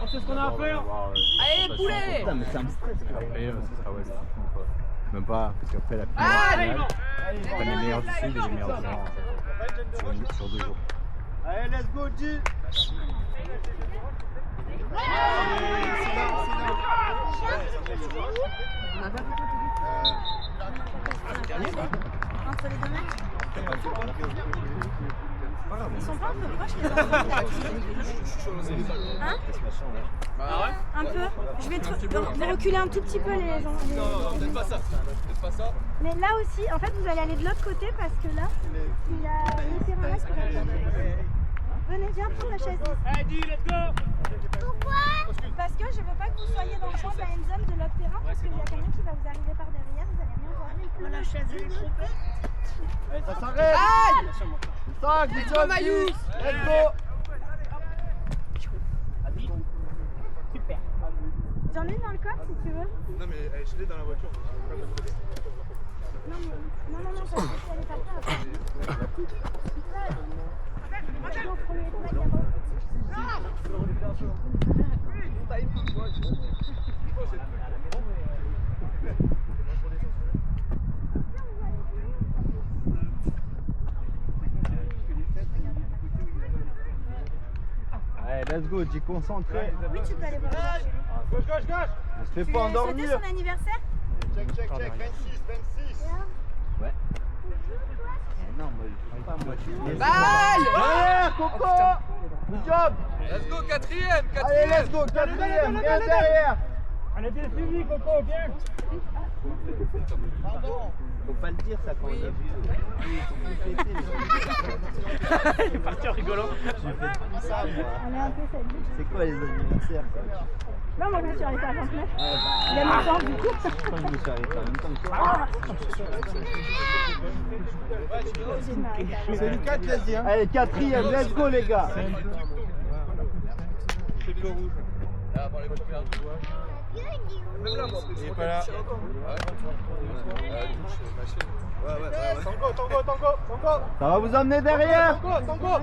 On sait ce qu'on a à faire. Allez, poulet. Putain, mais ça me stresse quoi. Même pas, parce qu'après la finale, on prend les meilleurs du sud et les meilleurs du nord sur 2 jours. Allez, let's go, G. Entre les deux matchs. Ils sont pas un peu proches les hein? Un peu. Je vais reculer un tout petit peu les enfants. Non, peut-être pas ça. Peut-être pas ça. Mais là aussi, en fait, vous allez aller de l'autre côté parce que là, il y a le terrain là. Venez, viens prendre la chaise. Allez, let's go. Pourquoi? Parce que je veux pas que vous soyez dans le champ de la end zone de l'autre terrain parce qu'il y a quelqu'un qui va vous arriver par derrière, vous allez rien voir. La chaise est trompée. Allez, ça s'arrête. 5, Let's go, Mayous. Let's go. Super. J'en ai dans le coffre si tu veux. Non, mais je l'ai dans la voiture. Non, parce que si elle est pas prête. Allez, let's go, G, concentré. Oui, tu peux aller voir. Gauche. On se fait Tu pas lui as souhaité endormir. son anniversaire? Check. 26. Non, moi je prends pas, moi je suis. Balle. Derrière, Coco. Good job. Let's go, quatrième. Allez, let's go, 4ème, bien derrière. Allez, bien suivi, Coco, bien. Pardon. Faut pas le dire ça quand on a vu. Il est parti en rigolant. J'ai fait tout ça moi. Elle est un peu salie. C'est quoi les anniversaires ça? Non, moi je me suis arrêtée à 29. Il y a longtemps du coup. Je crois que je me suis arrêté en même temps que toi. C'est Lucas qui l'a dit, hein. Allez, 4ème, let's go les gars. C'est le rouge. Là, avant les premières. Il est pas là. Tango. Ça va vous emmener derrière. Tango.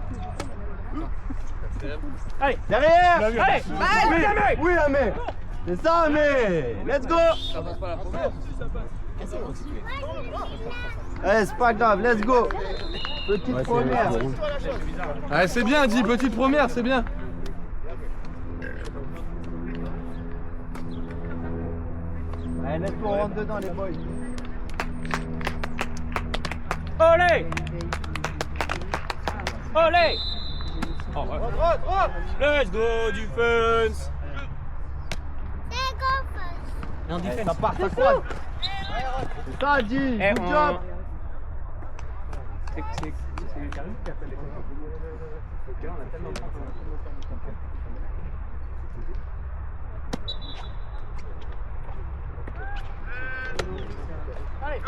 Allez. Derrière. Allez. Oui, Amé. C'est ça, Amé. Let's go. Ça passe pas la première. Allez, c'est pas grave, let's go. Petite première. Allez, c'est bien, dis petite première, c'est bien. Allez, let's go, on rentre dedans les boys. Olé. Olé. Oh, ouais. Droite. Let's go, defense. Non, defense. Ça part, ça croise. C'est ça, G. Eh, Good job. C'est Karim qui appelle les gens. Ok, on a tellement de temps. Allez,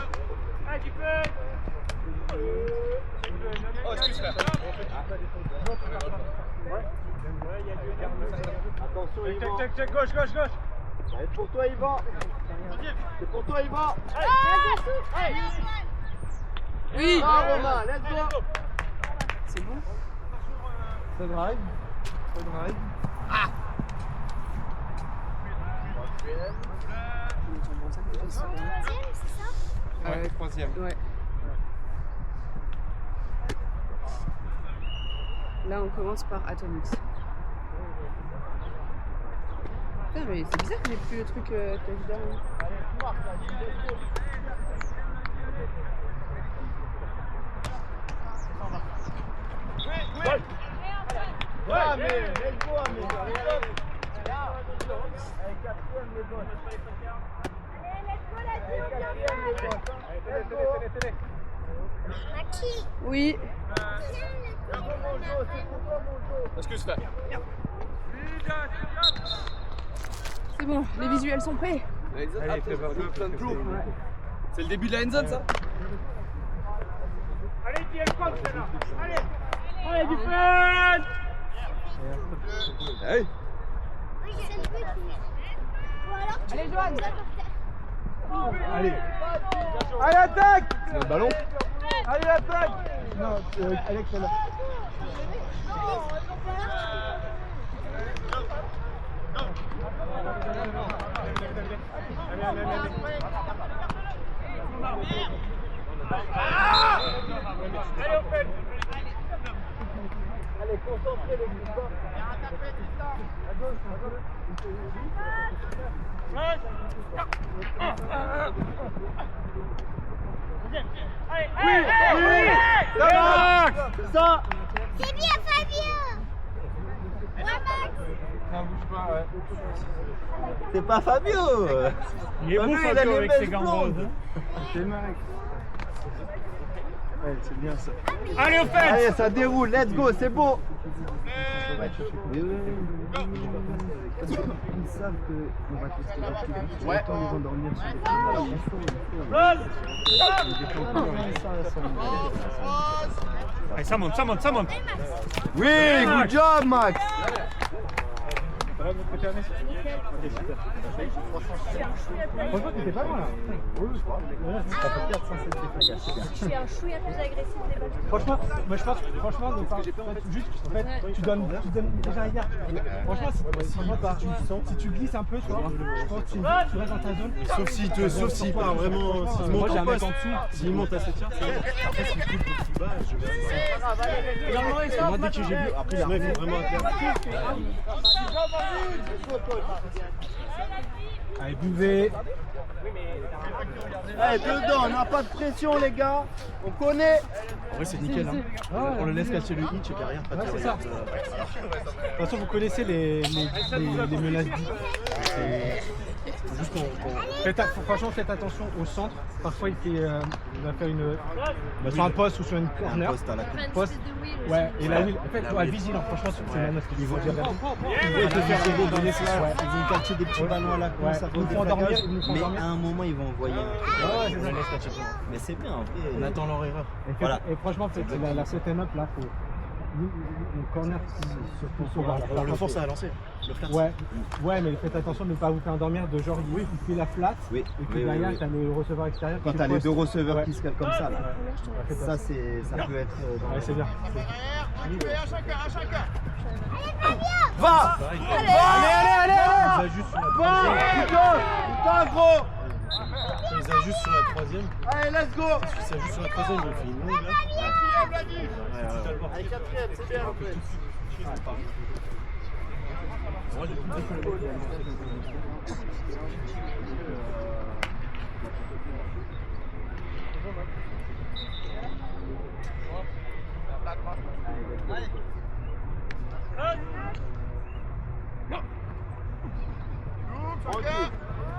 defense. Oh, excuse-moi. Attention, Yvan. Check, gauche. C'est pour toi, Yvan. C'est pour toi, Yvan. Oui. Ah, Romain, let's go. C'est bon. Ça drive. Ouais, 3ème. Ouais. Là, on commence par Atomics. Putain, mais c'est bizarre que j'ai plus le truc touchdown. Ouais, mais let's go, Amé. Allez, 4ème, les boys. Oui. Excuse-moi. C'est bon, les visuels sont prêts. Allez, plein de clous. C'est le début de la end zone, ça. Allez, tiens le compte, là. Allez, defense. Hey. Allez, Joanne. Allez, attaque. Le ballon. Allez, attaque. Non, Alex, là. C'est bien Fabien. Ouais, Max. Ça bouge pas, ouais. C'est pas Fabio. Il est bon Fabio, il a Fabio les avec messes ses gants blondes. roses. C'est Max. Ouais, c'est bien ça. Allez, au fait. Allez, ça déroule, let's go, c'est beau. Oui. Parce qu'ils savent qu'on va tester leur truc. Autant les endormir sur les films. Allez, ça monte, ça monte, ça monte. Oui, good job, Max. Ça va de votre côté, Annès? Ok, super. Franchement, t'étais pas loin là. Oui, je crois. Ça fait 407 défaites, c'est bien. Je suis un chouïa plus agressif des balles. Franchement, moi je pense, franchement, ne pas, juste, en fait, tu donnes déjà un yard. Franchement, si tu glisses un peu, tu vois, je pense que tu restes dans ta zone. Sauf s'il part vraiment, s'il monte en poste, s'il monte à 7 yards, c'est bon. Après, s'il coupe plus bas, je vais. Moi, dès que j'ai vu, après, il faut vraiment un terme. Allez, buvez. Allez, dedans, on n'a pas de pression, les gars. On connaît. En vrai, c'est nickel. Hein. On le laisse casser le hitch et qu'il n'y a rien. Pas de Ouais, c'est ça. De toute façon, vous connaissez les menaces dites. Faut juste qu'on. Franchement, faites attention au centre. Parfois, il va faire une. Sur un poste ou sur une corner. poste à la coupe. Poste. Ouais, et la wheel. En fait, ouais, vigilant. Franchement, c'est la menace qu'il faut dire. Ils vont te faire des données, ils vont catcher des petits ballons à la course, ils nous font endormir, Mais à un moment, ils vont envoyer. Ouais, c'est ça. Mais c'est bien, en vrai. On attend leur erreur. Voilà. Et franchement, la setting up là, faut. Le corner, surtout sur la. On le force à lancer. Le flat. Ouais, mais faites attention de ne pas vous faire endormir de genre il fait la flat et puis derrière t'as le receveur extérieur. Quand t'as les deux receveurs qui se calent comme ça, là. Ça, ça peut être. Ouais, c'est bien. Va! Allez! Ils ajustent sur la troisième. Putain, gros! Ils ajustent sur la troisième. Allez, let's go! Parce qu'ils s'ajustent sur la troisième, ils ont fait une longue là. Allez, quatrième, c'est bien.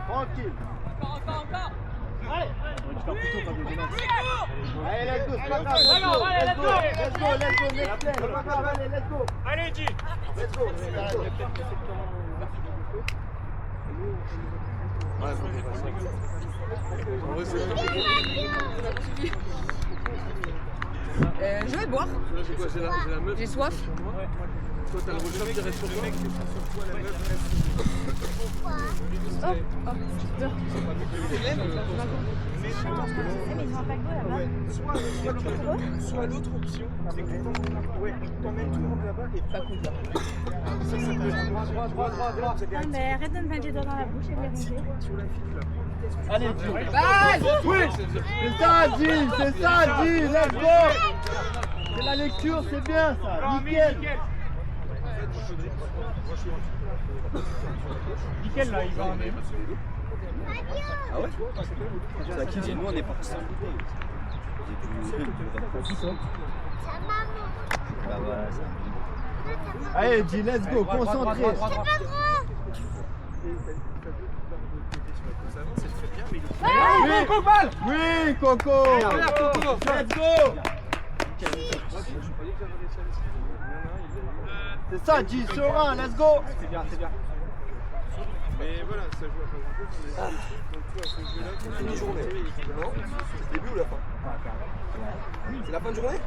Tranquille. Encore. Allez, let's go, c'est pas grave. Let's go, next play. C'est pas grave, allez, let's go. Allez, G! Let's go. Je vais boire. J'ai soif. Toi, t'as le receveur qui reste sur toi. Soit l'autre option, c'est que t'emmènes tout le monde là-bas et pas contre. Ça peut être droit. Non, mais arrête de me mettre les doigts dans la bouche et de les ranger. Allez, G. Oui, c'est ça, G, let's go. C'est la lecture, c'est bien ça, nickel. Nickel là, il va en même. Ah ouais? C'est à qui dit nous on est parti sans bouteille. Bah voilà, ça. Allez, G, let's go, concentré. Oui, Coco. Let's go. C'est ça, G, serein, let's go. C'est bien. Mais voilà, ça joue à pas grand-chose. C'est une journée. Non, c'est le début ou la fin? C'est la fin de journée?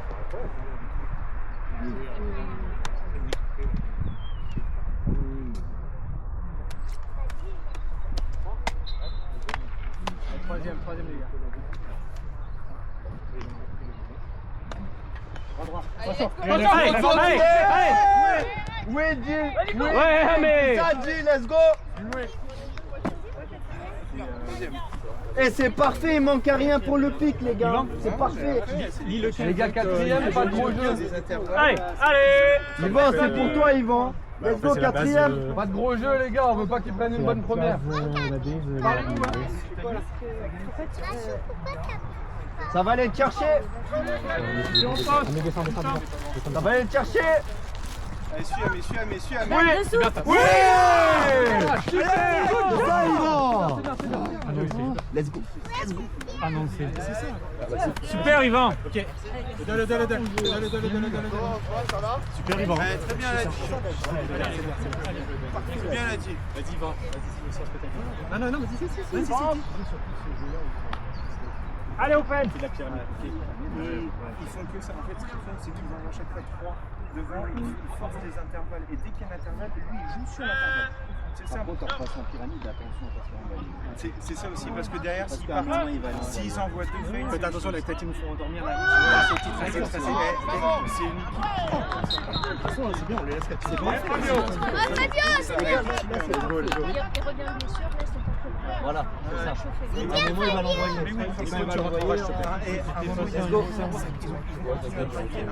Troisième les gars. Allez! Oui, G. Ouais, mais. Ça, G, let's go. Et c'est parfait, il manque à rien pour le pic, les gars. C'est parfait. Les gars, 4ème, pas de gros jeu. Allez, allez. Yvan, c'est pour toi, Yvan. Let's go, 4ème. Pas de gros jeu, les gars, on veut pas qu'ils prennent une bonne première. Ça va aller te chercher. Ça va aller te chercher. Allez, suis-moi. Oui, dessous. Oui. Let's go. Ah non, c'est ça. Super, Yvan. Ok. Donne. Super, Yvan. Très bien, là, Très bien, là, Vas-y, Yvan. Non, vas-y, vas-y. Allez, open. C'est la pyramide. Ils font que ça. En fait, ce qu'ils font, c'est qu'ils envoient chaque fois 3 devant, ils forcent les intervalles. Et dès qu'il y a un intervalle, lui, il joue sur l'intervalle. C'est ça. Par contre, en repassant en pyramide, attention, parce qu'on va C'est ça aussi, parce que derrière, s'ils partent, s'ils envoient 2 feuilles, Faites attention, les têtes, ils nous font endormir là. c'est une équipe. C'est bien, on les laisse capter. C'est bon. Il revient blessure, là, c'est pas trop. Voilà, c'est ça. C'est À un moment, il va l'envoyer. Mais oui, Il faut que tu rentres, s'il te plaît. Et à un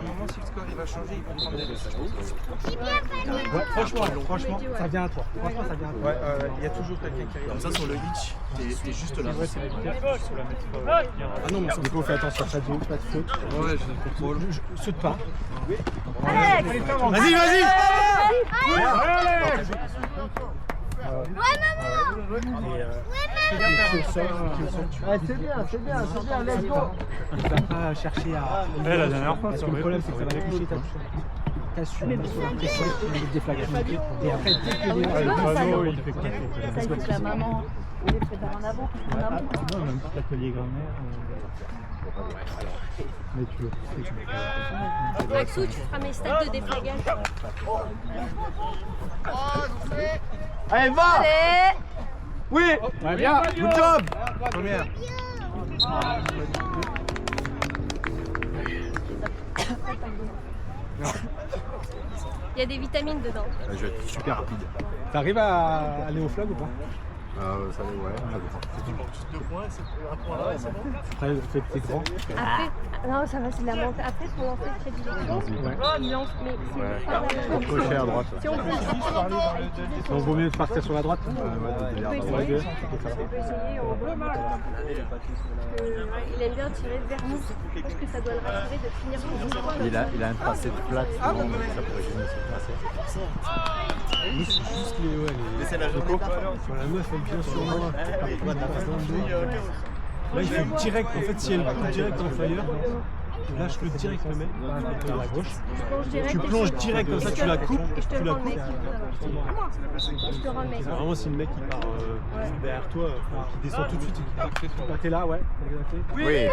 moment, si le score il va changer, ils vont prendre des messages. Ouais, franchement, ça vient à toi. Franchement, ça vient à toi. Ouais, il y a toujours quelqu'un qui arrive. Comme ça, sur le hitch, t'es juste là. Ah non, mais du coup, fais attention, pas de faute. Ouais, je contrôle. Saute pas. Alex. Vas-y. Allez. Ouais, c'est bien, let's go. Il va pas chercher à. La dernière fois, parce que le problème, c'est que ça va toucher ta pression, sur la pression, il déflague. Et après, dès que les panneaux, il fait quoi? Ça, il faut que la maman les prépare en avant. Non, même pas l'atelier grammaire. Mais tu veux. Maxou, tu feras mes stats de déflagage. Allez, va. Allez. Oui. Ouais, bien. Good job. Première. Il y a des vitamines dedans. Je vais être super rapide. T'arrives à aller au flag ou pas? Ça va, ouais, ça dépend. Après, t'es grand. Après, non, ça va, c'est de la montée. Après, pour lancer le prédilection, il lance, mais c'est pas vraiment. Crochet à droite. Si on peut Donc, vaut mieux partir sur la droite. on peut essayer, on peut essayer, on peut. Il aime bien tirer vers nous. Je pense que ça doit le rassurer de finir son discours. Il a un tracé de plate, donc ça pourrait gêner ce tracé. Nous, c'est juste les coco. Quand la meuf, elle vient sur moi, là, il faut direct. En fait, si elle coupe direct en fire, lâche le direct le mec à la gauche. Tu plonges direct comme ça, tu la coupes, Et je te tu la rends le coupes. mec. Je te rends le mec. C'est vraiment si le mec il part derrière toi, qui descend tout de suite, là t'es là, ouais. Oui.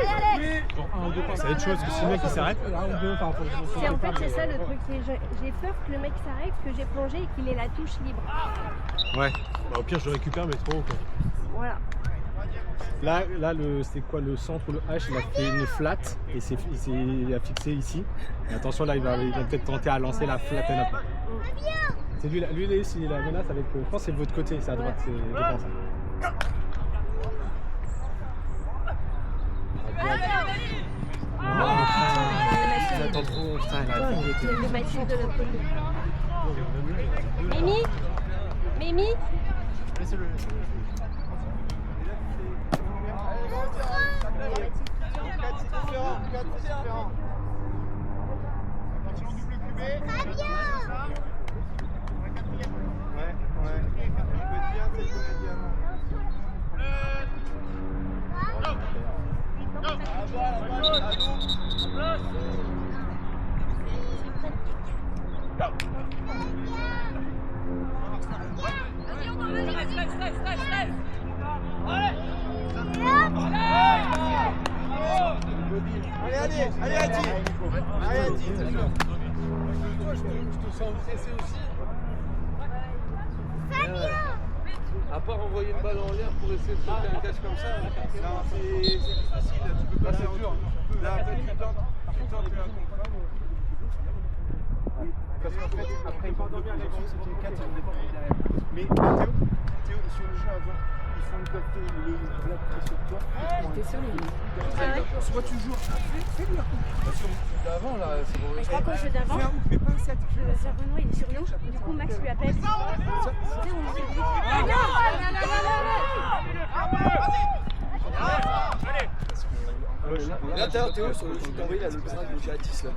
Genre 1 ou 2 pas, ça va être chaud parce que si le mec il s'arrête, 1 ou 2, enfin faut. C'est en fait c'est ça le truc, j'ai peur que le mec s'arrête, que j'ai plongé et qu'il ait la touche libre. Ouais. Bah, au pire je le récupère mais trop haut quoi. Voilà. Là c'est quoi le centre, le H, il a fait une flat et il a fixé ici. Et attention là il va peut-être tenter à lancer la flat and up. C'est lui s'il la menace avec, je pense que c'est de votre côté, c'est à droite, c'est défense. Il attend trop, putain, il a Le match de l'autre côté. Mimi. Allez, Adi. Je te sens pressé aussi. À part envoyer une balle en l'air pour essayer de sauter un catch comme ça. Non, c'est difficile, tu peux pas. C'est dur. Là, après, tu tentes la contrainte. Parce qu'en fait, après, il faut endormir les gens, c'était 4, ça ne dépend pas derrière. Mais Théo, sur le jeu avant, ils font une coiffe de le bloc sur toi. T'es sur les lignes. Soit tu joues. Fais-lui un coup. D'avant là, c'est bon. Je crois qu'au jeu d'avant, Fais un coup, mais pas un 7. Renaud il est sur nous, du coup Max lui appelle. Tu sais, on s'est dit, Là, Théo, sur le truc envoyé, là, le train de Atis, là.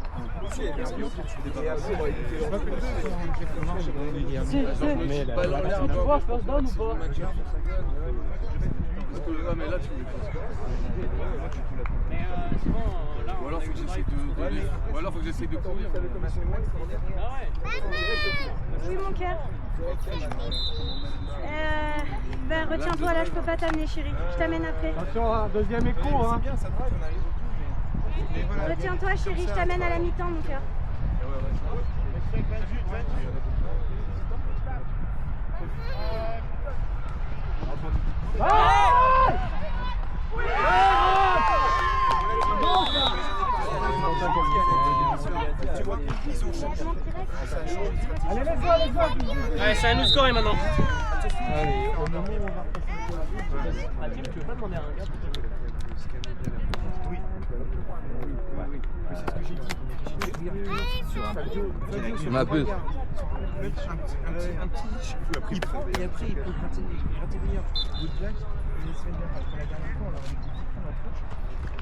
Aussi, il y a bien sûr. Et après, on va éviter leur truc. Mais la Tu vois, first down ou pas? Ah, mais là, tu me Ou alors, faut que j'essaie de donner. Ou alors, faut que j'essaie de courir. oui mon cœur. Ben retiens-toi là, je peux pas t'amener chérie, je t'amène après. Attention, hein, deuxième écho. Hein. C'est bien, ça drive, on arrive au bout. Mais voilà. Retiens-toi chérie, je t'amène à la mi-temps mon cœur. Allez, let's go. Allez, c'est à nous de scorer maintenant. Allez, au moment où on va Tim, tu veux pas demander à un gars Oui. C'est ce que j'ai dit. On a peu. Un petit. Il prend et après il peut gratter les meilleurs. Le Jack, il est bien parce que la dernière fois on l'a remis la touche.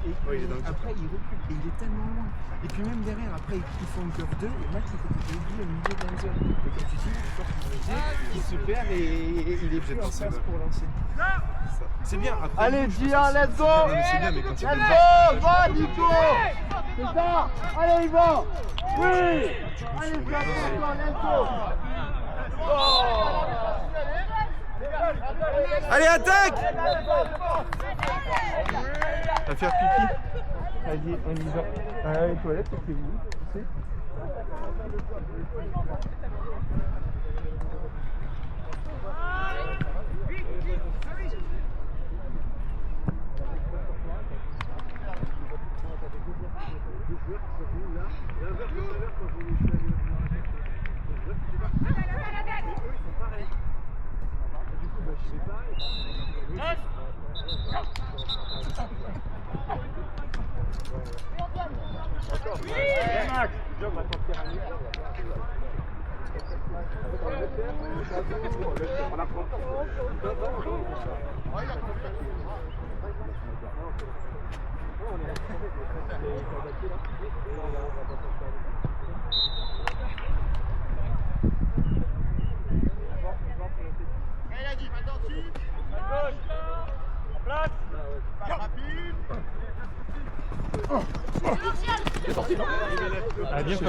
Et après il recule et il est tellement loin. Et puis même derrière, après ils font une curve 2 et Max il faut que tu aies au milieu de la zone. Et comme tu dis, il se perd et il est plus en place pour lancer. C'est bien. Après, Allez, Gia, let's go! C'est bien, mais quand il Let's go! Va, Nico! C'est ça! Allez, Yvan! Oui! Allez, let's go! Allez, attaque! Va faire pipi. Vas-y, on y va. Les toilettes, c'est où? Tu sais?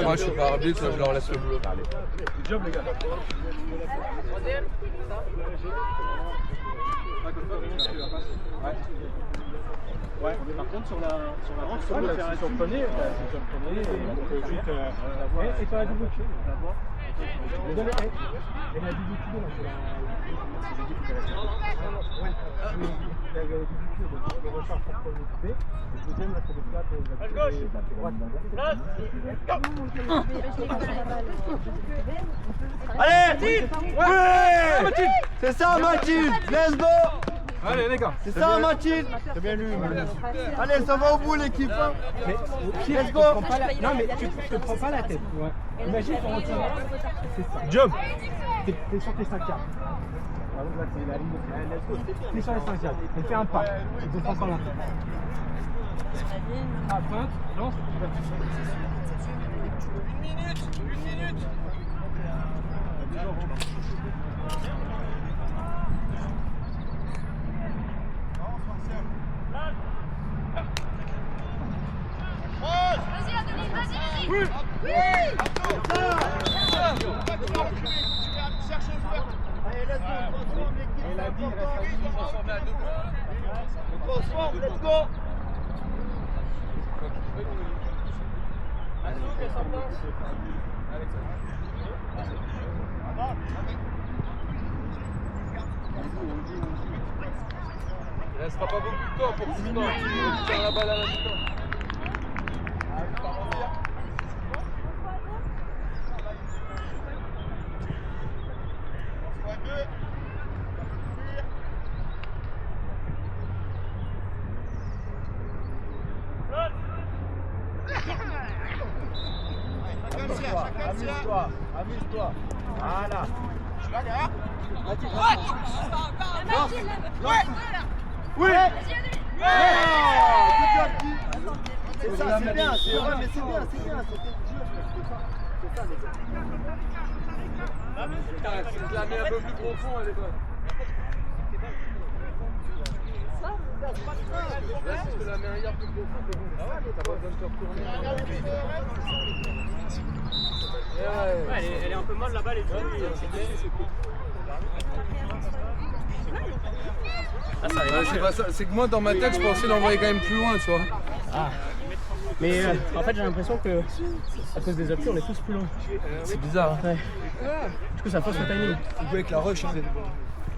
Moi je suis pas arbitre, je leur laisse le boulot. Allez. Good job les gars. Ouais, par contre sur la rampe, sur le faire sur le poney, et sur la double queue, la voix. Elle m'a dit du tout, la double queue, donc le recharge pour le coupé, le deuxième là c'est le plat de la droite. Allez! Oui! C'est ça, Mathilde! Let's go! Allez les gars, C'est ça, Mathilde! c'est bien lui. Allez, ça va au bout, l'équipe! Hein. Mais Let's go! non mais tu te prends pas la tête. Ouais. Imagine pour retirer. C'est ça. Job. T'es sur tes 5 cartes. Par exemple là c'est la ligne. T'es sur les 5 cartes. Elle fait un pas. Il te prend pas la tête. Ah, feinte, lance. Une minute. Oui. Allez, let's go! On transforme l'équipe! Elle a dit, il reste Transformé à 2 points. On transforme, let's go! Il restera pas beaucoup de temps pour finir la balle à la mi-temps. Amuse-toi. Amuse-toi. Voilà. Tu vas derrière. Oui. C'est ça, c'est bien. C'est vrai, mais c'est bien, c'est bien. C'était dur. C'est ça, les gars. Je la mets un peu plus profond, elle est bonne. Là, si je la mets un yard plus profond, c'est bon. T'as pas besoin de te retourner. Elle est un peu molle là-bas, les c'est que moi, dans ma tête, je pensais l'envoyer quand même plus loin, tu vois. Ah. Mais en fait, j'ai l'impression que, à cause des appuis, on est tous plus loin. C'est bizarre. Hein. Ouais. Du coup, ça force le timing. Tu joues avec la rush, hein.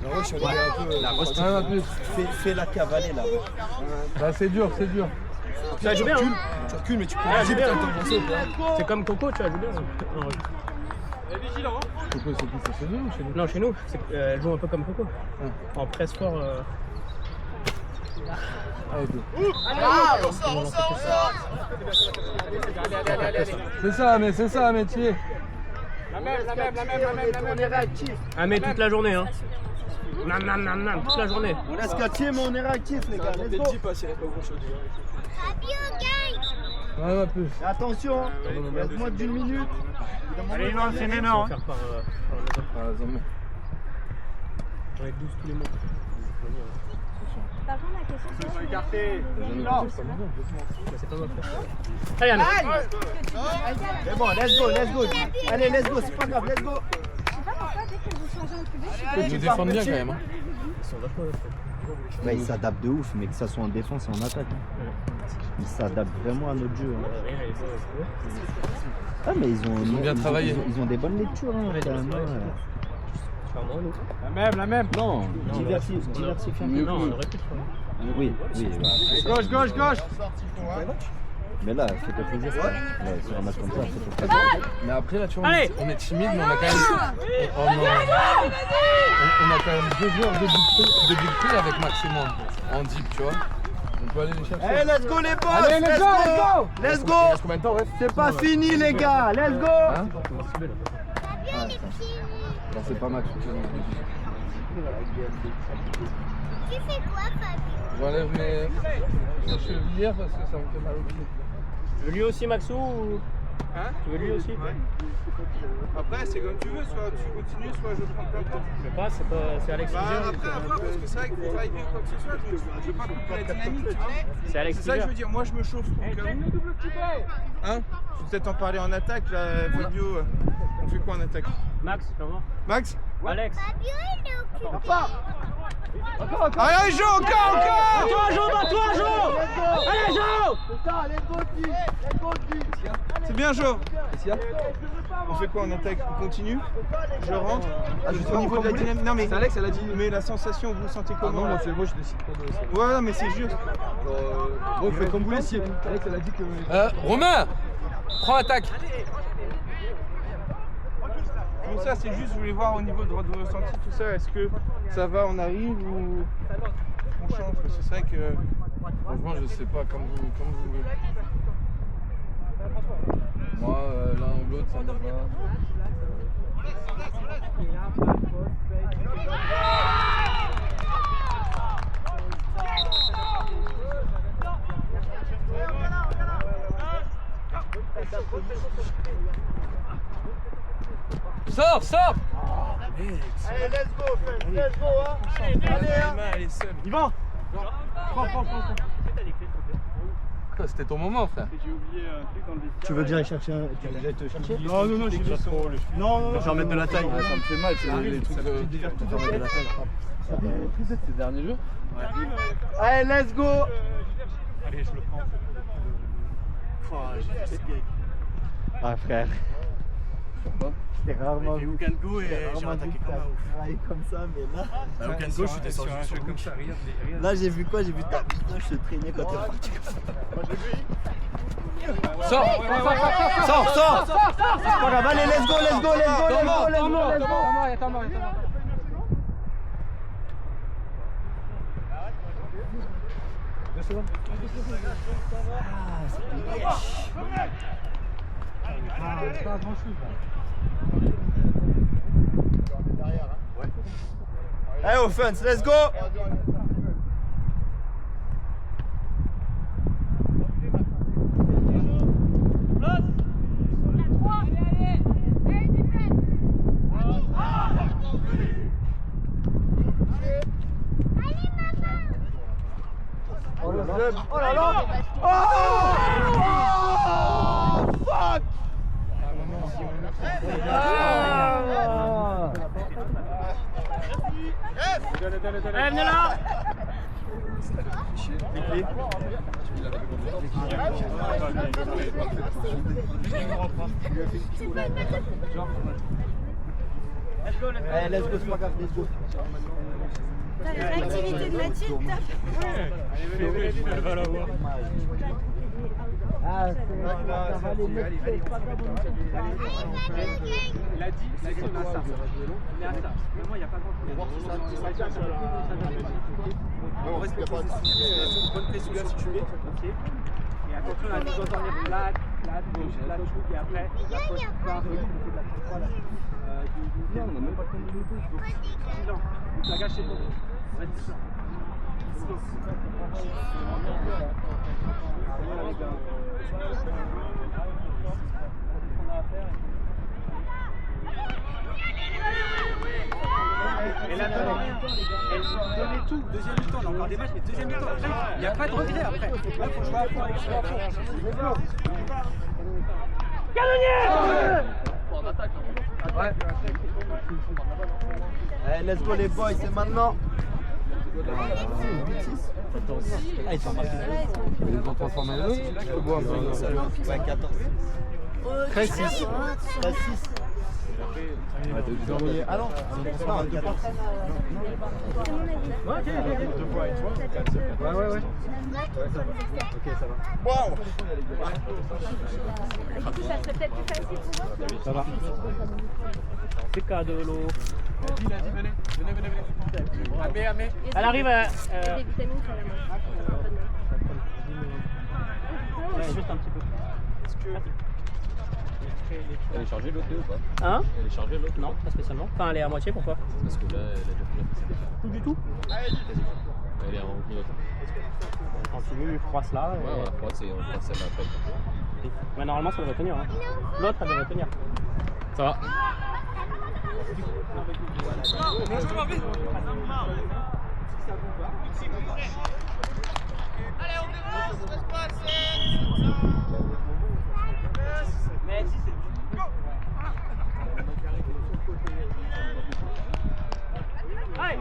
La rush, elle est un peu. La rush, un peu. Fais la cavaler là. Bah, c'est dur, c'est dur. Ça joue bien, hein. Tu recules, mais tu peux Ah, vite bien. t'en penser. C'est comme Coco, tu vois, elle joue bien. C'est quoi, c'est chez nous ou chez nous? Non, chez nous, elle joue un peu comme Coco. En presse fort. C'est ça, métier. La même. On est réactif. Ah, mais toute la journée, hein. Nam, toute la journée. On laisse quartier, mais on est réactif, les gars. Let's go. Ouais, pas plus. Et attention, il reste moins d'une minute. Allez, non, c'est énorme. On va faire par on est 12 tous les mois. Par contre, la question c'est écarté. C'est pas ma faute. Allez, Anna. C'est bon, let's go. Allez, let's go, c'est pas grave, let's go. Je sais pas pourquoi, dès que vous changez en QB, Ils nous défendent bien quand même. Hein. Ils sont vachement Bah, ils s'adaptent de ouf, mais que ça soit en défense et en attaque. Ils s'adaptent vraiment à notre jeu. Ah, mais ils ont bien travaillé. Ils ont des bonnes lectures, hein, quand même. La même. Non, diversifier. Non, on aurait pu faire. Oui. Gauche. Mais là, fais-toi plaisir. Sur un match comme ça, fais-toi plaisir. Mais après, là, tu vois, Allez. on est timide, mais on a quand même. On a quand même 2 joueurs de big play avec maximum en deep, tu vois. On peut aller les chercher. Allez, let's go les boss. Allez, let's go. Let's go. Il reste combien de temps, ouais? C'est pas fini les gars, let's go. Hein? Non, c'est pas mal. tu fais quoi, Fabio? J'enlève mes chevillères parce que ça me fait mal au pied. Tu veux lui aussi, Maxou ou... Hein? Tu veux lui aussi? Après, c'est comme tu veux, soit tu continues, soit je prends plein temps. Je sais pas, c'est Alex Bah, Tiger. après, parce que c'est vrai que pour driver ou quoi que ce soit, je veux pas couper la dynamique, tu vois. C'est Alex C'est ça que je Tiger. veux dire, moi je me chauffe au cas où. Hein? Je vais peut-être en parler en attaque, la vidéo. On fait quoi en attaque? Max, comment? Max? Alex. Fabio, il est occupé. Allez, Jo, encore! Toi, Jo! Allez, Jo! C'est ça, let's go, C'est bien, Jo. On fait quoi en attaque? On continue? Je rentre? Juste au niveau de la dynamique. Non, mais Alex, elle a dit, mais la sensation, vous sentez comment? Non, moi je décide pas de ça. Ouais, non, mais c'est juste. Bon, faites comme vous voulez, si Alex elle a dit que. Romain! Prends attaque! Pour ça, c'est juste, je voulais voir au niveau de votre ressenti, tout ça, est-ce que ça va, on arrive ou on change? Parce que c'est vrai que. Franchement, je sais pas, comme vous voulez. Moi, l'un ou l'autre, ça me va. Sors! Allez, let's go, hein. Elle est seule. Yvan! Prends. C'était ton moment, frère. Tu veux que j'aille chercher un... Tu veux que j'aille te chercher? Non, j'ai juste trop. Non, je vais remettre de la taille. Ça me fait mal, c'est les trucs de. remettre de la taille. Ces derniers jours? Allez, let's go. Allez, je le prends. Ah, frère. C'était rarement vu. Can go et j'ai attaqué comme ça, mais là... Au Can go, je suis descendu sur le comme ça, regarde. Là, j'ai vu quoi? J'ai vu ta putain, je te traînais quand t'es parti comme ça. Sors! C'est pas grave, allez, let's go. Pas grand chose là. Allez, offense, let's go! Oh là là! Oh! Fuck! Allez, venez là! Allez, let's go, c'est pas grave, let's go. L'activité de Mathilde, top. Elle va la voir. Ah, ça va les mecs, c'est pas grave. Il a dit, on a ça. On est à ça. Vraiment, il n'y a pas grand-chose. On reste bien pas bonne pression si tu mets. Ok. Et attention, la mise en dernière plate, gauche, plate, et après, la poche part de la centrale. Non, on n'a même pas le temps de minuter. Silence. La gâche, c'est bon. Vas-y, silence. Et là, donnez tout, deuxième mi-temps, on a encore des matchs, mais deuxième mi-temps, il n'y a pas de regret après. Là, il faut jouer à fond. Canonnier! Ouais. Allez, let's go les boys, c'est maintenant. Ah, ils sont marqués. Ils ont transformé un autre. Ouais, 14. 13-6. 13-6. Ah non, non, 14. Ouais, ok. Ouais. Ok, ça va. Wow! Ça serait peut-être plus facile pour moi. Ça va. C'est cadeau, l'eau. Il a dit, venez. Amé. Elle arrive à... Des vitamines sur la main. Ouais, juste un petit peu. Elle est chargée l'autre ou pas? Hein? Elle est chargée l'autre? Non, pas spécialement. Enfin, elle est à moitié, pourquoi? Parce que là, elle a déjà fait la Tout du tout? Elle est en pilote. Quand tu veux, froisse là. Ouais, on froisse celle-là après. Mais normalement, ça devrait tenir. Hein. L'autre, elle devrait tenir. Ça va. Allez, on défonce, on reste pas assez. Mais si, c'est... Allez!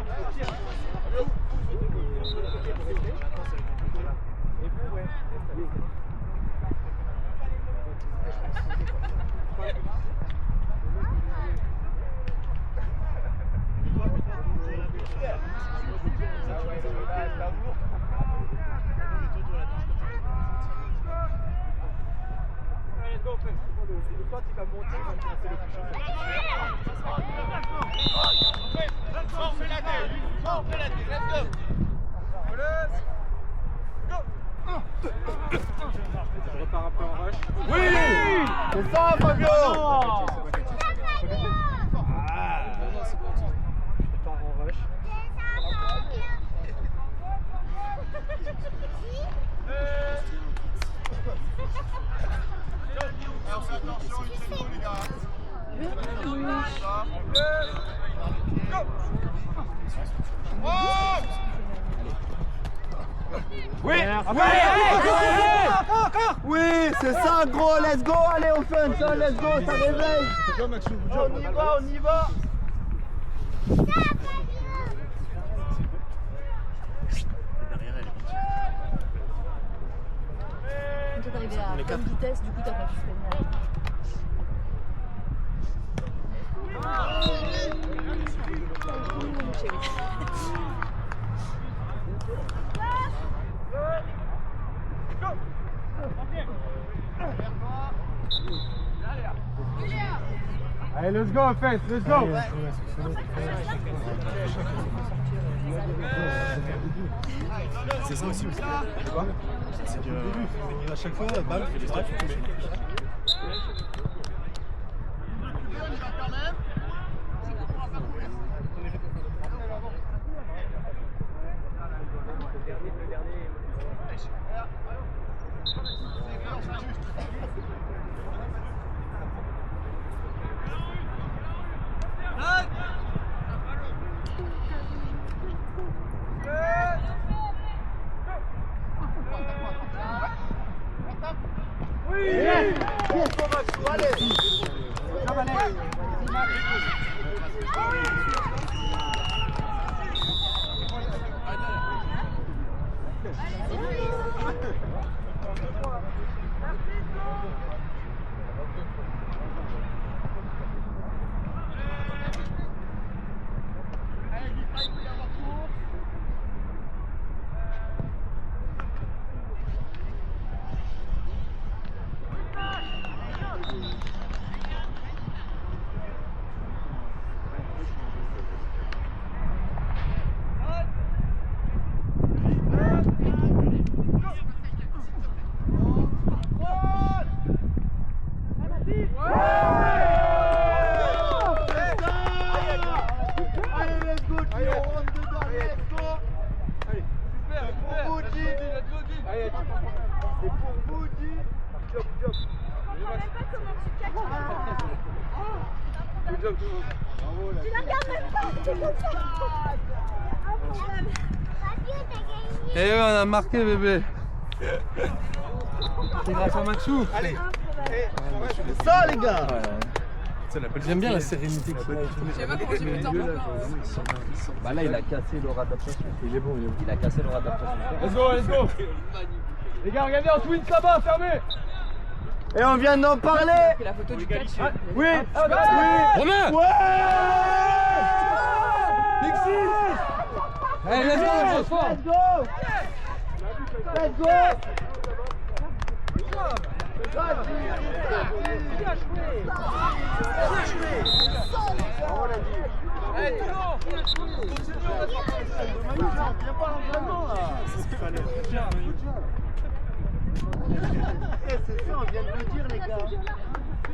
Je repars un peu en rush. Oui! C'est ça, Fabio! Je pars en rush. Oui! Oui, c'est ça, gros, let's go, allez, au fun, ça, let's go, ça réveille! On y va! Toi, t'arrivais à bonne vitesse, du coup, t'as pas pu freiner. Allez, let's go, offense, let's go! C'est ça aussi. C'est que à chaque fois, bam, fait des strikes, tu mets. Tu la regardes même pas, c'est comme ça. Eh ouais, on a marqué bébé. C'est grâce à Maxou. Allez. Ça les gars. J'aime bien la sérénité qu'il a. Je sais pas comment j'ai pu t'en prendre. Bah là il a cassé leur adaptation. Il est bon, il est bon. Il a cassé leur adaptation. Let's go, let's go. Les gars, regardez en twins là-bas, fermez. Et on vient d'en parler. C'est la photo du catch. Oui. Romain. Ouais. Allez, let's go, let's go. Let's go. C'est ça, on vient de le dire les gars.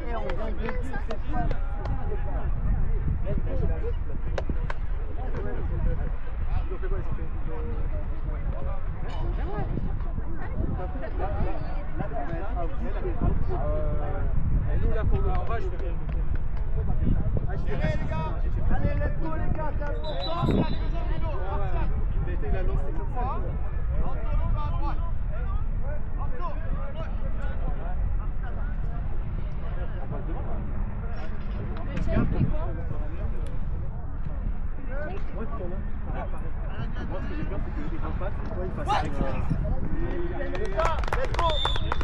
Et on vient de le dire cette fois. Allez, let's go les gars, c'est important. Il a lancé comme ça. Moi, ce que j'ai peur, c'est que les en face, ils fassent avec ça. Let's go!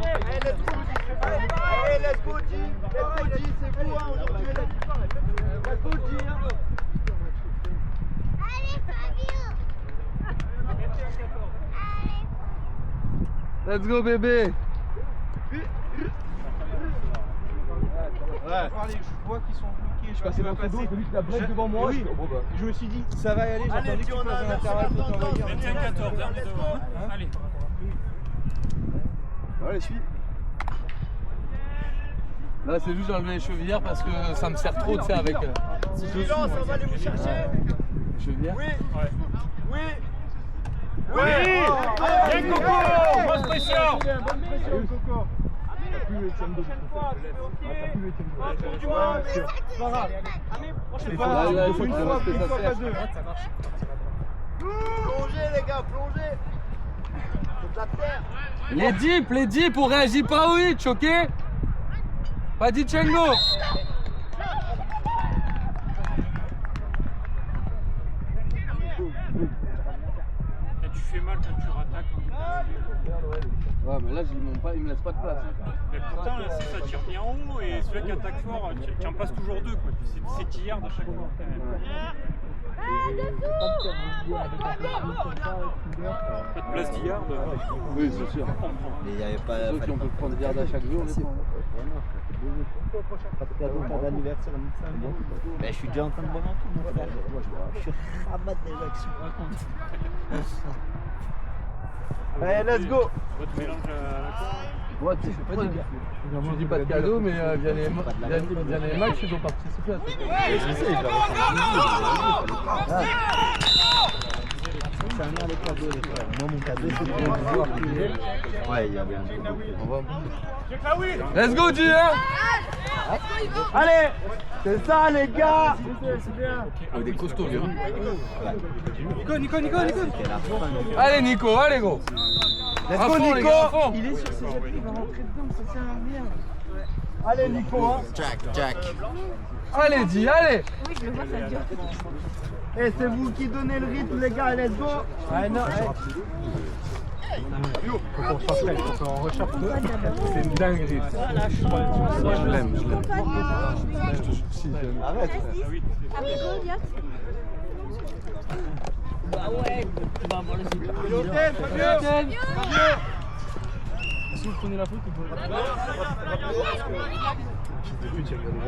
Allez, let's go! Allez, let's go, G! Let's go, G! C'est vous, hein, aujourd'hui, let's go, G! Allez, Fabio. Let's go bébé. Ouais. Je vois qu'ils sont bloqués. Je passais dans ton dos, j'ai vu que la break devant moi. Oui. Je me suis dit, ça va y aller. J'attendais que tu fasses un intervalle pour t'envoyer. 21-14, hein, allez. Allez, suis. Là c'est juste j'enlever les chevillères parce que ça me sert trop de faire avec. Silence, on va aller vous chercher. Chevillères. Oui. Oui. Oui. Bien Coco, grosse pression. Bonne pression, Coco. T'as plus le Etienne Dodo. T'as plus le Etienne Dodo. Pas grave. Prochaine Pas fois. grave, là, une il faut fois, qu'il une fois, fasse pas deux. Plongez les gars, plongez. C'est de la terre. Les dips, on réagit pas au hitch, ok? Pas dit Tchengo. Tu fais mal quand tu rattaques. Ouais mais là il me laisse pas de place. Mais pourtant, là, si ça tire bien en haut et celui qui attaque fort, tu en passes toujours deux. Quoi. C'est tillard à chaque fois. Quand même. Pas de place d'yard. Oui c'est sûr. Mais il n'y avait pas. Si on peut prendre des yards à chaque jour, mais Pas de cadeau, pas d'anniversaire, ni ça. Mais je suis déjà en train de boire un coup, mon frère. Je suis rabat déjà que je me raconte. Allez, let's go! On te mélange à la con. moi tu fais pas dire. Je dis pas de cadeau mais via les matchs ils ont participé à ça. C'est un air les cadeaux, les frères. Moi, mon cadeau, c'est de voir plus. Ouais, il y avait un truc. On va. Let's go G hein. Allez, c'est ça les gars. Oh, des costauds, lui. Nico. Allez, Nico, allez, go. Let's À go fond, les Nico. gars, à fond. Il est sur ses appuis, il va rentrer dedans, ça sert à rien. Allez Nico hein. Allez, dis, allez. Oui, je le vois, ça dure. Et c'est vous qui donnez le rythme les gars, let's go. Ouais, non, Faut qu'on soit prêt, faut qu'on recherche. C'est une dinguerie. Moi je l'aime. Arrête. Après Goliath. Si vous prenez la faute, vous pouvez.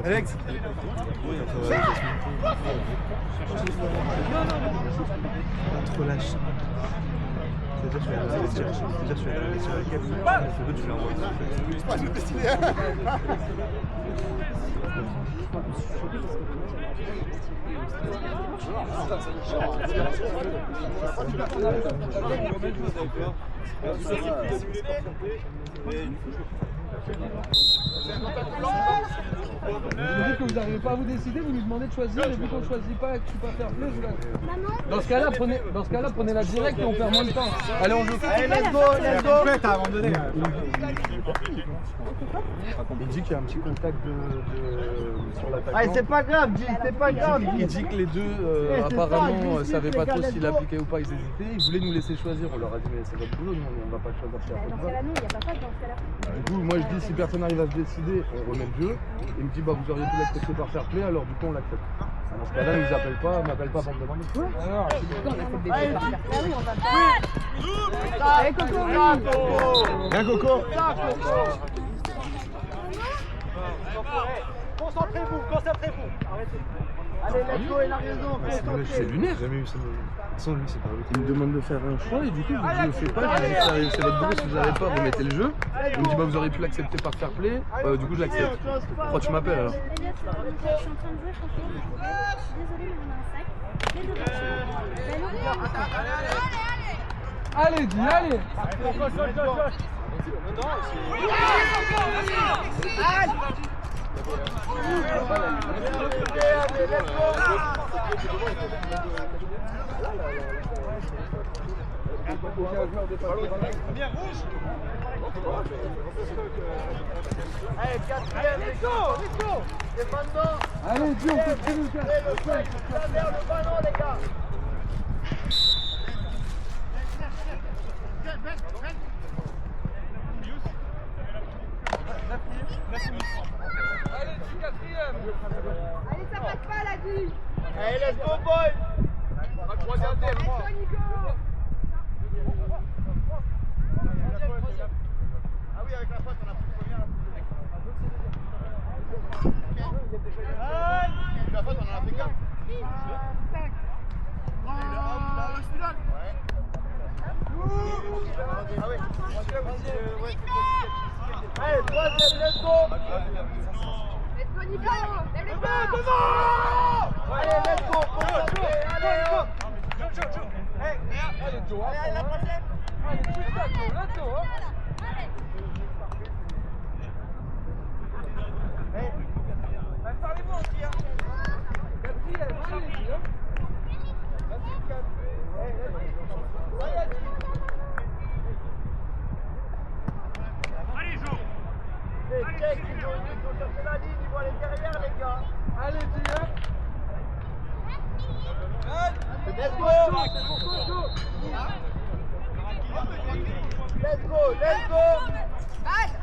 Alex. Trop lâche. C'est-à-dire que tu vas aller sur la gueule, c'est deux, tu l'envoies. Vous dites que vous n'arrivez pas à vous décider, vous lui demandez de choisir, et vu qu'on ne choisit pas et que je suis pas fair play, vous la... Dans ce cas-là, prenez la directe et on perd moins de temps. Allez, on joue. Allez, let's go. T'as abandonné. Il dit qu'il y a un petit contact sur l'attaquant. Allez, c'est pas grave, Gilles, c'est pas grave. Il dit que les deux, apparemment, ne savaient pas trop s'il appliquait ou pas, ils hésitaient. Ils voulaient nous laisser choisir. On leur a dit, mais c'est votre boulot, nous, on va pas le choisir. Dans ce cas-là, non, il n'y a pas ça dans ce cas-là. Du coup, moi je dis, si personne n'arrive à se décider, on remet le jeu. Il me dit, bah vous auriez pu l'accepter par fair play, alors du coup, on l'accepte. Dans ce cas-là, ils nous appellent pas, m'appellent pas pour me demander. Alors, c'est pourquoi on a fait le défi par faire. Ah oui, on va faire. Allez, Coco. Bien Coco. Concentrez-vous. Arrêtez. Allez, let's go, il a raison. C'est lunaire. J'ai jamais eu ça. Sans lui, c'est pas vrai. Il me demande de faire un choix et du coup, je lui dis, je le fais pas. Je lui dis, c'est votre boulot, si vous n'avez pas, vous mettez le jeu. Il me dit, bah vous auriez pu l'accepter par fair play. Du coup, je l'accepte. Pourquoi tu m'appelles alors? Elliot, je suis en train de jouer, franchement. Je suis désolée, mais on a un sac. Les deux Allez, dis, allez. Allez, quatrième, let's go. Et maintenant, Allez, dis, on fait très le gars. vers le ballon, les gars. Allez, dis, quatrième. Allez, ça passe pas là, Guy. Allez, let's go, boy. Ah oui, avec la faute, on a pris combien là? La faute, on en a fait 4. 5. Celui-là. Ouais. Ah oui. Allez, troisième, let's go. Let's go, Nico. Lève les bras. Allez, let's go. Allez, hop. Allez, Joe. Allez, la prochaine. Allez, tout ça, Joe, là, Joe. Parlez-moi aussi, hein. Quatrième, allez, dis, hein. Allez, Jo. Check, il faut chercher la ligne, il faut aller derrière, les gars. Allez, dis, hein. Let's go. Let's go, let's go.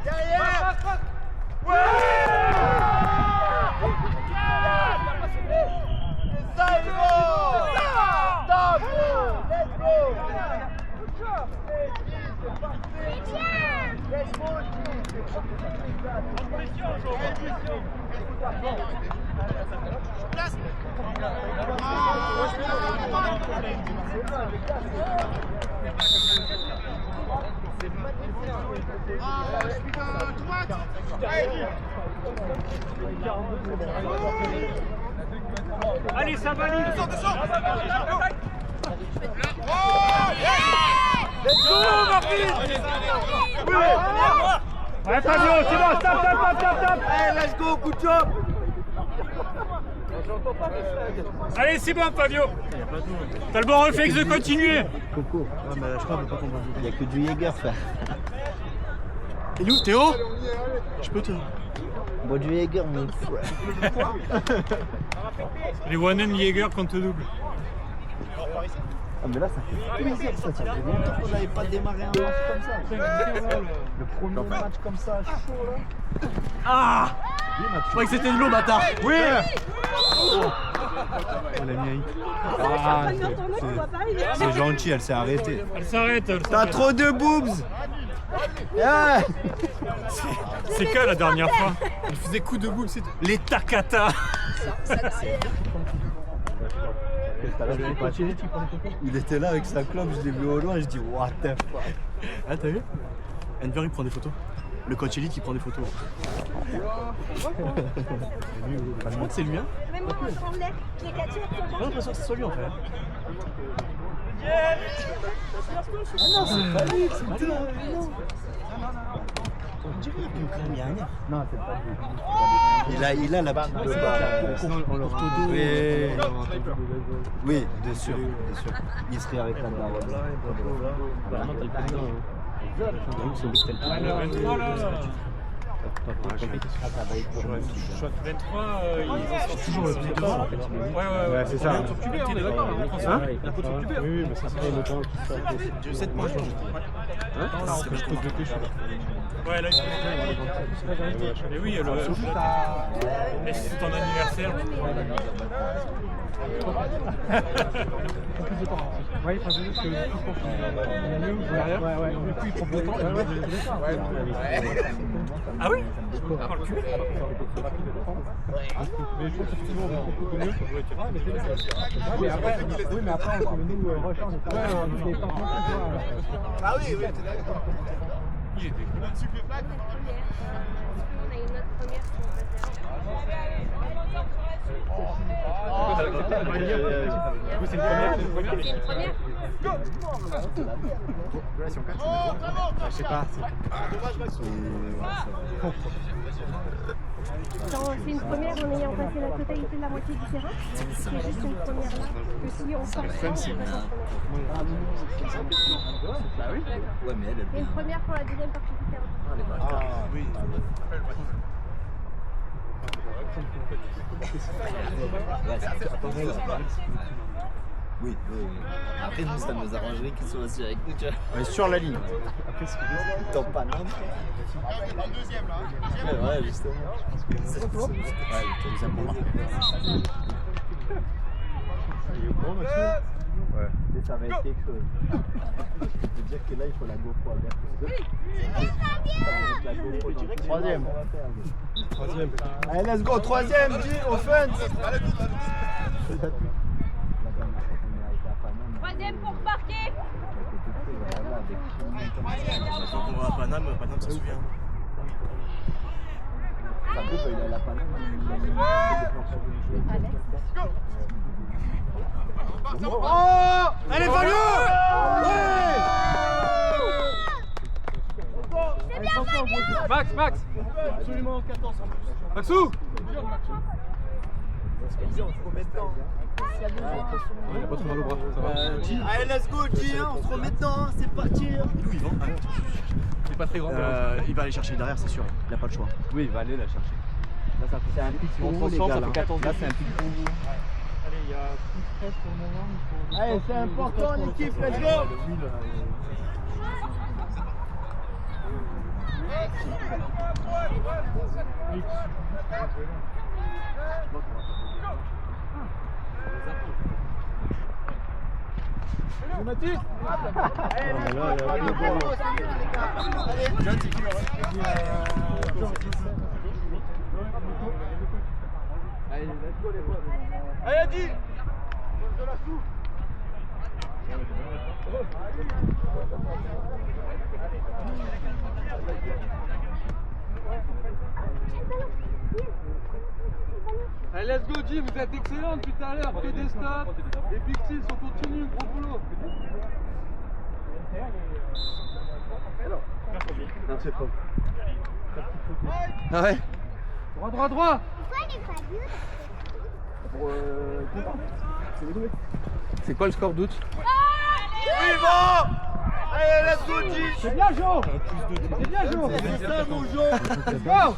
Derrière. Ouais. C'est ça, Hugo. Stop. Let's go. C'est parfait. Let's go, Allez, ça valide. Let's go, Martin. Ouais, Fabio, c'est bon, stop. Allez, let's go, good job. Allez, c'est bon, Fabio. T'as le bon réflexe de continuer. Coco. Ouais, mais je crois qu'on peut pas qu'on va. Il n'y a que du Jäger, ça. Et nous, Théo? Je peux te. Bois du Jäger, mon frère. Les one-hand Jäger contre double. Ah, mais là, ça fait plaisir, ça. Ça fait longtemps qu'on n'avait pas démarré un match comme ça. Le premier match comme ça, chaud, là. Ah! Je croyais que c'était de l'eau, bâtard! Oui! On l'a mis. C'est gentil, elle s'est arrêtée. Elle s'arrête. T'as trop de boobs! Yeah. C'est que la dernière fois? Il faisait coup de boule, c'est les Takata. Il était là avec sa clope, je l'ai vu au loin et je dis what the fuck. Ah, t'as vu? Enver il prend des photos. Le coach élite il prend des photos. Je crois que c'est lui, hein? Même moi, je tremblais. J'ai catché J'ai l'impression que c'est soit lui en fait. Non, c'est pas lui, c'est toi. On dirait qu'il y a un air. Non, c'est pas lui. Il a la petite oui, bien sûr. Il serait avec la baronne. Shot 23, ils ont sorti toujours le plus devant. Ouais, c'est ça. On est d'accord, Oui, mais ça serait le temps. J'ai 7 points, je pense. Ouais, là, et oui, c'est ton anniversaire. Ouais, il prend juste que je pense qu'il est mieux derrière. Ouais. Du coup, il prend bon temps. Ah oui? Ah, le cul. Mais je pense que c'est toujours beaucoup mieux. Mais après, entre nous, rechange. Ah oui, t'es d'accord. Il était cool. On a une autre première sur C'est une première. C'est une première. Je sais pas. C'est une première en ayant passé la totalité de la moitié du terrain. C'est juste une première là. Que si on sort ça, on passe en première. Bah oui. Ouais, mais elle Et une première pour la deuxième partie du terrain. Ah oui. Oui. Après, nous, ça nous arrangerait qu'ils soient aussi avec nous, tu vois. On est sur la ligne. Après, c'est dans Paname. La deuxième, là. Ouais, justement. C'est le deuxième pour moi. Il est au courant, Maxime? Ouais. Et ça va être quelque chose. Je peux dire que là, il faut la GoPro avec. Troisième. Allez, let's go. Troisième, offense. Troisième pour parquer. On va à Paname, ça se souvient. Ça peut il a la Paname. Oh! Allez, Fabio! Max! Absolument 14 en plus. Maxou! Il a pas trop mal au bras, ça va. Allez, let's go, G, on se remet dedans, c'est parti. D'où il va? Il est pas très grand. Il va aller chercher derrière, c'est sûr. Il n'a pas le choix. Oui, il va aller la chercher. Là, ça fait un pic pour vous, les gars. Là, c'est un pic pour vous. Allez, il y a plus stress pour le moment. Allez, c'est important, l'équipe, let's go. Mathis! Allez, Adi! De la soupe! Allez, let's go, G, vous êtes excellents depuis tout à l'heure. Que des stops. Et Pixis, on continue, gros boulot. Non, c'est pas. Ah ouais. Droit. C'est quoi le score d'août? Oui, bon. Allez, let's go, G. C'est bien, Jo. C'est bien, Jo. C'est ça, mon Jo. Let's go.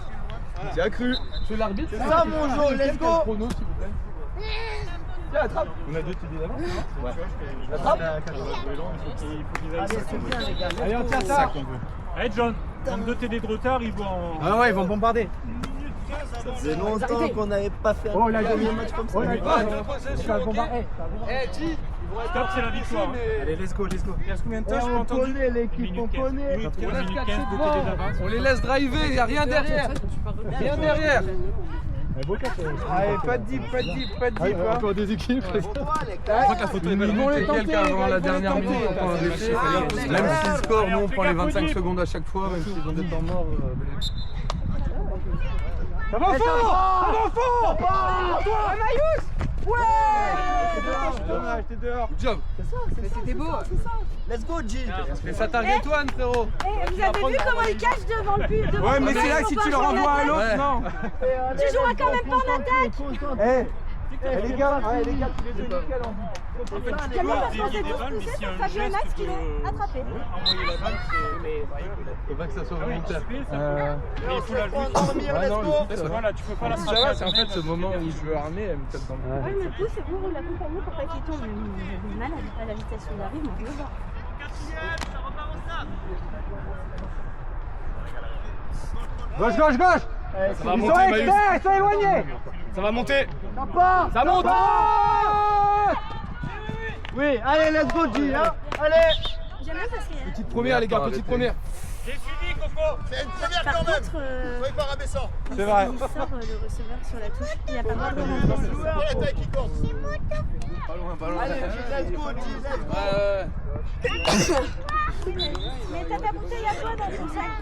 J'ai accru. Je suis l'arbitre. C'est ça, mon Jo, let's go. Chrono, s'il vous plaît. Tiens, attrape. On a 2 TD d'avance. Ouais. Attrape. Allez, on tient ça. Allez, John, 22 TD de retard, ils vont en. Ah ouais, ils vont bombarder. Ça faisait longtemps qu'on n'avait pas fait Oh, un premier match comme ça. Stop, c'est la victoire. Allez, let's go. Il reste combien de temps? Je peux On entendre. connaît l'équipe, on connaît. Minute 15 de TD d'avance. On les laisse driver, il n'y a rien derrière. Rien derrière. Allez, pas de deep, hein. Encore des équipes. Je crois que la photo est belle. Ils vont les tenter, avant la dernière minute, on prend un déchet. Même si le score, nous on prend les 25 secondes à chaque fois, même s'ils ont des temps morts. Ça va fort! Dommage, t'es dehors. Good job. C'était beau. Let's go, G. Mais ça target one, frérot. Vous avez vu comment il cache devant le but? Ouais, mais c'est là si tu le renvoies à l'autre, Ouais. non. Tu joueras quand même pas en attaque. Les gars, tous les deux nickel en but. En fait, tu Camille, peux parce qu'on dévier s'est des tous balles, mais poussés s'il y a pour un Fabio et Max geste qui l'ont attrapé. envoyer la balle, Faut pas que ça soit volontaire. mais il faut la jouer. Dormir, let's go. Voilà, tu peux pas la Ça va, c'est en fait ce moment où je veux armer, elle me tape dans le Ouais, le pouce, c'est vous l'accompagnez pour pas qu'il tombe. J'ai mal à la vitesse où il arrive, mais on veut voir. Gauche. Ça va monter, Maïus. Ils sont éloignés. Ça va monter. Ça monte. Oui, allez, let's go, G. Hein. Allez. J'aime bien parce que. Petite première, les gars, petite première. C'est fini, Coco. C'est une première Par quand même. contre, Soyez pas rabaissant. C'est vrai. il sort le receveur sur la touche, il a pas le droit de remonter. Joueur, la taille qui compte. Pas loin. Allez, let's go, G. Let's go. Mais t'as ta bouteille à toi dans ton sac.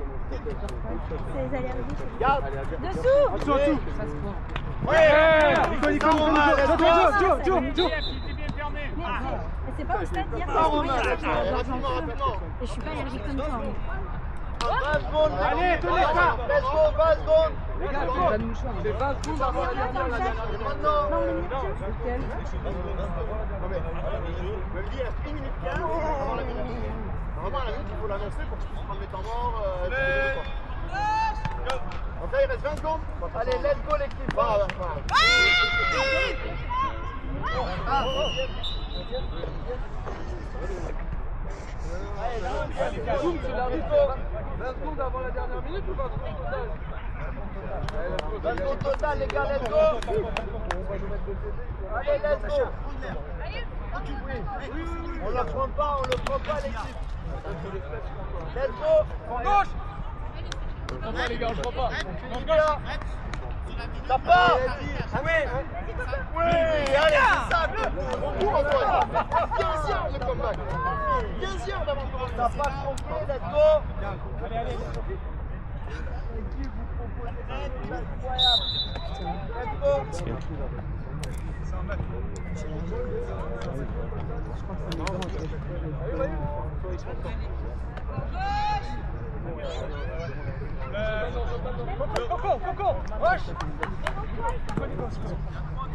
C'est les allergies. Dessous. Ouais. Nico, Romain, let's go. Mais c'est pas au stade d'hier, Ah, parce que Romain, moi, il y a ça, rapidement. et je suis pas allergique comme toi. 20 secondes. Allez, tenez ça. Let's go, 20 secondes. Les gars, c'est 20 secondes avant la dernière. Maintenant. Non, mais Non, mais je me dis, il reste 1 minute 15 avant la minute. Normalement, à la minute, il faut l'annoncer pour que je puisse prendre les temps morts. Donc là, il reste 20 secondes. Allez, let's go, l'équipe. Boum, c'est l'arrêt. 20 secondes avant la dernière minute ou 20 secondes total? 20 secondes total, les gars, let's go. Allez, let's go. On le prend pas, l'équipe. Let's go. Gauche. Les gars, je crois pas. Ça part. Oui, allez, c'est ça. On court encore. 15 yards le comeback. 15 yards avant de commencer. Ça passe complet, let's go. Allez. L'équipe vous propose des choses incroyables. Let's go. Coco, rush.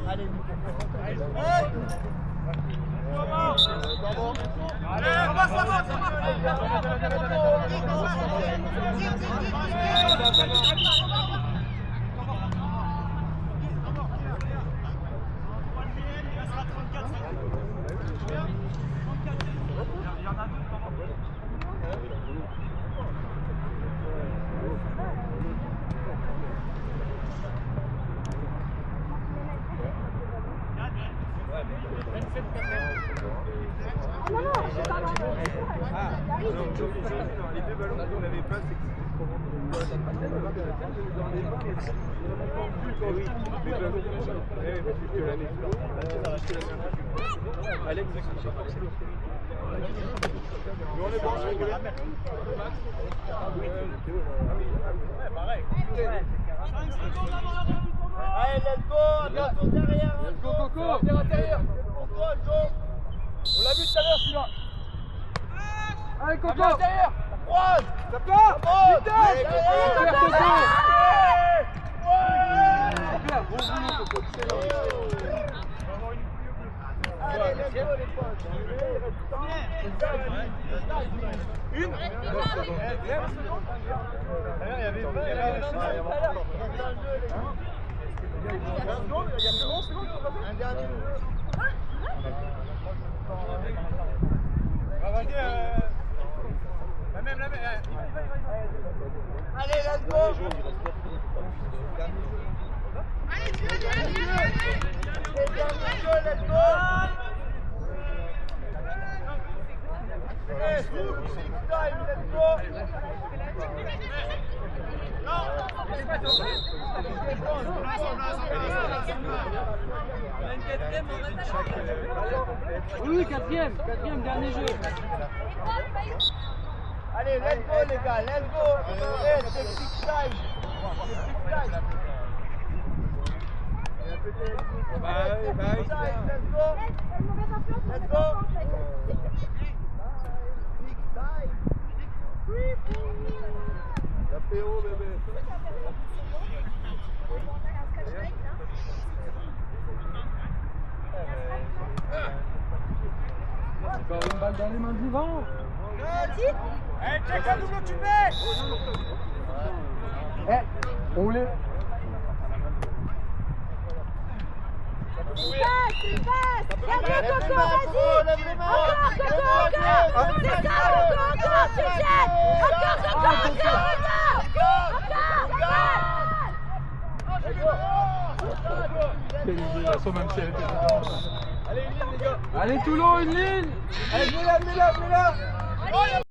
Allez, Les deux ballons qu'on n'avait pas, c'est que c'était trop grand. Alex, on est bon, allez, let's go. Attention derrière. Go, Coco, viens à l'intérieur. Pour toi, On l'a vu tout à l'heure celui-là. Allez, Coco! Derrière. Croise. Ça part. Super, Coco! Super, bon boulot, Coco, excellent. Allez, let's go les potes. Une. Il y avait 20 secondes. Un dernier. Allez, let's go. Allez, let's go. Hey, six time, let's go. Oui, quatrième, dernier jeu. Allez, let's go les gars, let's go. Hey, c'est six time. Let's go. Let's go. L'apéro bébé. Encore une balle dans les mains du vent. Allez, check un double tu mets. On les... Il passe. Bien joué, Coco, vas-y. Encore, Coco, encore. C'est ça, Coco, encore, tu jettes. Encore, Coco, encore. Quelle génération, même si elle était dedans. Allez, une ligne les gars. Allez, Toulon, une ligne. Allez, mets-la.